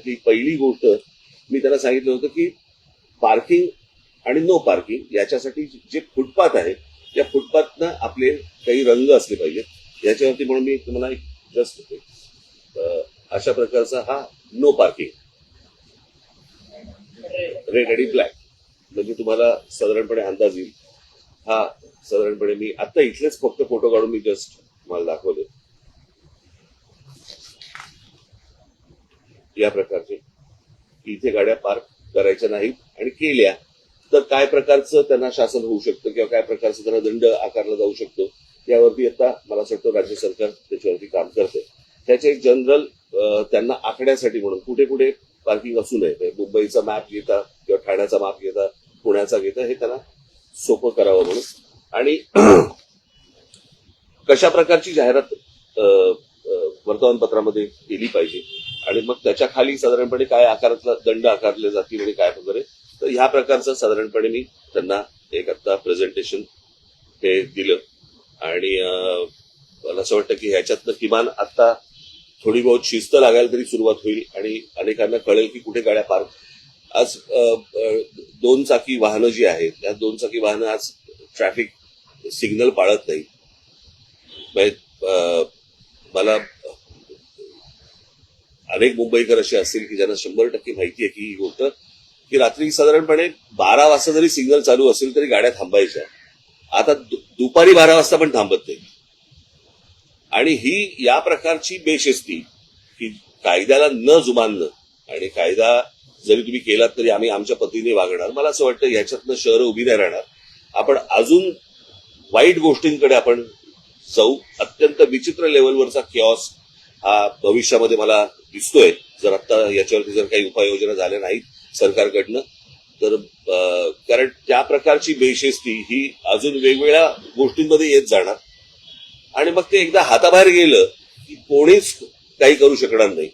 त्यातली पहिली गोष्ट मी त्यांना सांगितलं होतं की पार्किंग आणि नो पार्किंग याच्यासाठी जे फुटपाथ आहे त्या फुटपाथनं आपले काही रंग असले पाहिजेत याच्यावरती. म्हणून मी तुम्हाला एक जस्ट अशा प्रकारचा हा नो पार्किंग रेड आणि ब्लॅक म्हणजे तुम्हाला साधारणपणे अंदाज येईल. हा साधारणपणे मी आता इथलेच फक्त फोटो काढून मी जस्ट मला दाखवले या प्रकारचे. इथे गाड्या पार्क करायच्या नाहीत आणि केल्या तर काय प्रकारचं त्यांना शासन होऊ शकतं किंवा काय प्रकारचं त्यांना दंड आकारला जाऊ शकतो यावरती आता मला असं वाटतं राज्य सरकार त्याच्यावरती काम करते. त्याचे एक जनरल त्यांना आखण्यासाठी म्हणून कुठे कुठे पार्किंग असू नये, मुंबईचा मॅप घेता किंवा ठाण्याचा मॅप घेता पुण्याचा घेता हे त्यांना सोपं करावं म्हणून. आणि कशा प्रकारची जाहिरात वर्तमानपत्रामध्ये केली पाहिजे आणि मग त्याच्या खाली साधारणपणे काय आकारातला दंड आकारले जातील आणि काय वगैरे, तर ह्या प्रकारचं साधारणपणे मी त्यांना एक आता प्रेझेंटेशन हे दिलं. आणि मला असं वाटतं की ह्याच्यातनं किमान आता थोडी बहुत शिस्त लागायला तरी सुरुवात होईल आणि अनेकांना कळेल की कुठे गाड्या पार्क. आज 2 चाकी वाहनं जी आहेत त्या 2 चाकी वाहनं आज ट्रॅफिक सिग्नल पाळत नाही. मला अनेक मुंबईकर असे असतील की ज्यांना 100% माहिती आहे की ही गोष्ट की रात्री साधारणपणे 12 वाजता जरी सिग्नल चालू असेल तरी गाड्या थांबायच्या. आता दुपारी 12 वाजता पण थांबत नाही. आणि ही या प्रकारची बेशिस्ती की कायद्याला न जुमानणं आणि कायदा जरी तुम्ही केलात तरी आम्ही आमच्या पद्धतीने वागणार. मला असं वाटतं याच्यातनं शहरं उभी नाही राहणार. आपण अजून वाईट गोष्टींकडे आपण जाऊ. अत्यंत विचित्र लेवलवरचा किऑस हा भविष्यामध्ये मला दिसतोय जर आता याच्यावरती जर काही उपाययोजना झाल्या नाहीत सरकारकडनं तर. कारण त्या प्रकारची बेशिस्ती ही अजून वेगवेगळ्या गोष्टींमध्ये येत जाणार आणि मग ते एकदा हाताबाहेर गेलं की कोणीच काही करू शकणार नाही.